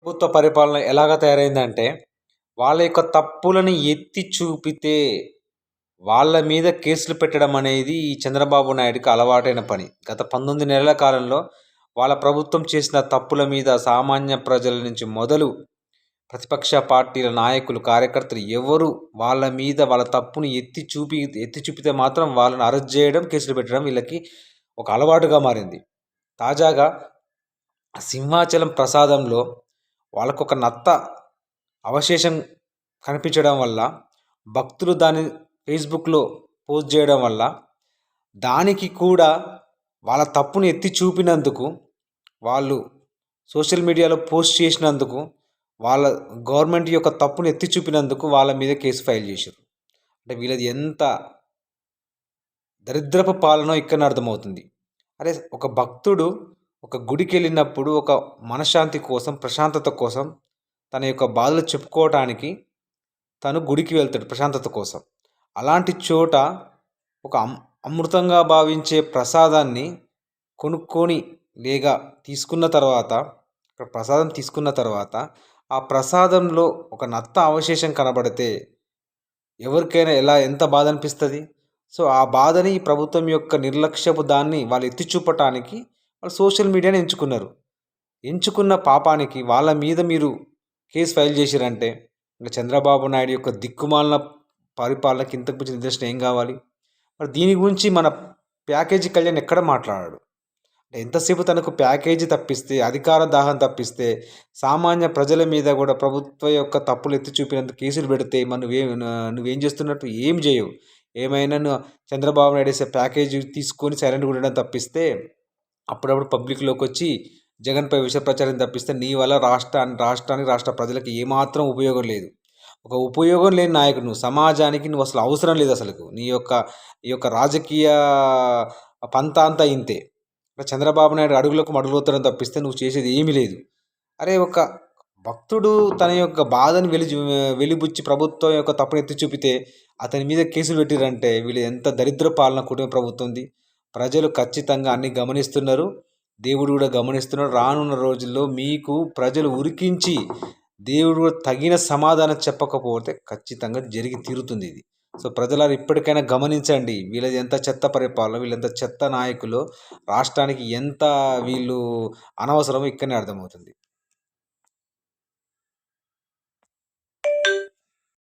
ప్రభుత్వ పరిపాలన ఎలాగ తయారైందంటే, వాళ్ళ యొక్క తప్పులని ఎత్తి చూపితే, వాళ్ళ మీద కేసులు పెట్టడం అనేది ఈ చంద్రబాబు నాయుడుకి అలవాటైన పని. గత 19 నెలల కాలంలో వాళ్ళ ప్రభుత్వం చేసిన తప్పుల మీద సామాన్య ప్రజల నుంచి మొదలు ప్రతిపక్ష పార్టీల నాయకులు, కార్యకర్తలు ఎవరు వాళ్ళ మీద వాళ్ళ తప్పుని ఎత్తి చూపితే మాత్రం వాళ్ళని అరెస్ట్ చేయడం, కేసులు పెట్టడం వీళ్ళకి ఒక అలవాటుగా మారింది. తాజాగా సింహాచలం ప్రసాదంలో వాళ్ళకొక నత్త అవశేషం కనిపించడం వల్ల, భక్తులు దాన్ని ఫేస్‌బుక్‌లో పోస్ట్ చేయడం వల్ల, దానికి కూడా వాళ్ళ తప్పుని ఎత్తి చూపినందుకు, వాళ్ళు సోషల్ మీడియాలో పోస్ట్ చేసినందుకు, వాళ్ళ గవర్నమెంట్ యొక్క తప్పుని ఎత్తి చూపినందుకు వాళ్ళ మీద కేసు ఫైల్ చేసిర్రు. అంటే వీళ్ళది ఎంత దరిద్రపు పాలనో ఇక్కడనే అర్థమవుతుంది. అరే ఒక భక్తుడు ఒక గుడికెళ్ళినప్పుడు ఒక మనశ్శాంతి కోసం, ప్రశాంతత కోసం తన యొక్క బాధలు చెప్పుకోవటానికి తను గుడికి వెళ్తాడు ప్రశాంతత కోసం. అలాంటి చోట ఒక అమృతంగా భావించే ప్రసాదాన్ని కొనుక్కొని తీసుకున్న తర్వాత, ప్రసాదం తీసుకున్న తర్వాత ఆ ప్రసాదంలో ఒక నత్త అవశేషం కనబడితే ఎవరికైనా ఎంత బాధ అనిపిస్తుంది? సో ఆ బాధని ఈ ప్రభుత్వం యొక్క నిర్లక్ష్యపు దాన్ని వాళ్ళు ఎత్తి చూపటానికి వాళ్ళు సోషల్ మీడియాని ఎంచుకున్నారు. ఎంచుకున్న పాపానికి వాళ్ళ మీద మీరు కేసు ఫైల్ చేసిరంటే ఇంకా చంద్రబాబు నాయుడు యొక్క దిక్కుమాలిన పరిపాలనకి ఇంతకు మించిన నిదర్శనం ఏం కావాలి? మరి దీని గురించి మన ప్యాకేజీ కళ్యాణ్ ఎక్కడ మాట్లాడాడు? అంటే ఎంతసేపు తనకు ప్యాకేజీ తప్పిస్తే, అధికార దాహం తప్పిస్తే, సామాన్య ప్రజల మీద కూడా ప్రభుత్వ యొక్క తప్పులు ఎత్తి చూపినందుకు కేసులు పెడితే మరి నువ్వేం చేస్తున్నట్టు? ఏం చేయవు. ఏమైనా చంద్రబాబు నాయుడు వేసే ప్యాకేజీ తీసుకొని సైలెంట్గా ఉండడం తప్పిస్తే, అప్పుడప్పుడు పబ్లిక్లోకి వచ్చి జగన్పై విష ప్రచారం తప్పిస్తే నీ వల్ల రాష్ట్రానికి రాష్ట్ర ప్రజలకు ఏమాత్రం ఉపయోగం లేదు. ఒక ఉపయోగం లేని నాయకుడు నువ్వు. సమాజానికి నువ్వు అసలు అవసరం లేదు అసలుకు. ఈ యొక్క రాజకీయ పంతా అంతా ఇంతే. చంద్రబాబు నాయుడు అడుగులకు మడుగులుతడం తప్పిస్తే నువ్వు చేసేది ఏమీ లేదు. అరే ఒక భక్తుడు తన యొక్క బాధను వెలిబుచ్చి ప్రభుత్వం యొక్క తప్పును ఎత్తి చూపితే అతని మీద కేసులు పెట్టిరంటే వీళ్ళు ఎంత దరిద్ర పాలన కుటుంబ ప్రభుత్వంది. ప్రజలు ఖచ్చితంగా అన్ని గమనిస్తున్నారు. దేవుడు కూడా గమనిస్తున్నాడు. రానున్న రోజుల్లో మీకు ప్రజలు ఉరికించి దేవుడు కూడా తగిన సమాధానం చెప్పకపోతే ఖచ్చితంగా జరిగి తీరుతుంది ఇది. సో ప్రజలారు ఇప్పటికైనా గమనించండి. వీళ్ళది ఎంత చెత్త పరిపాలన, వీళ్ళెంత చెత్త నాయకులు, రాష్ట్రానికి ఎంత వీళ్ళు అనవసరమో ఇక్కడనే అర్థమవుతుంది.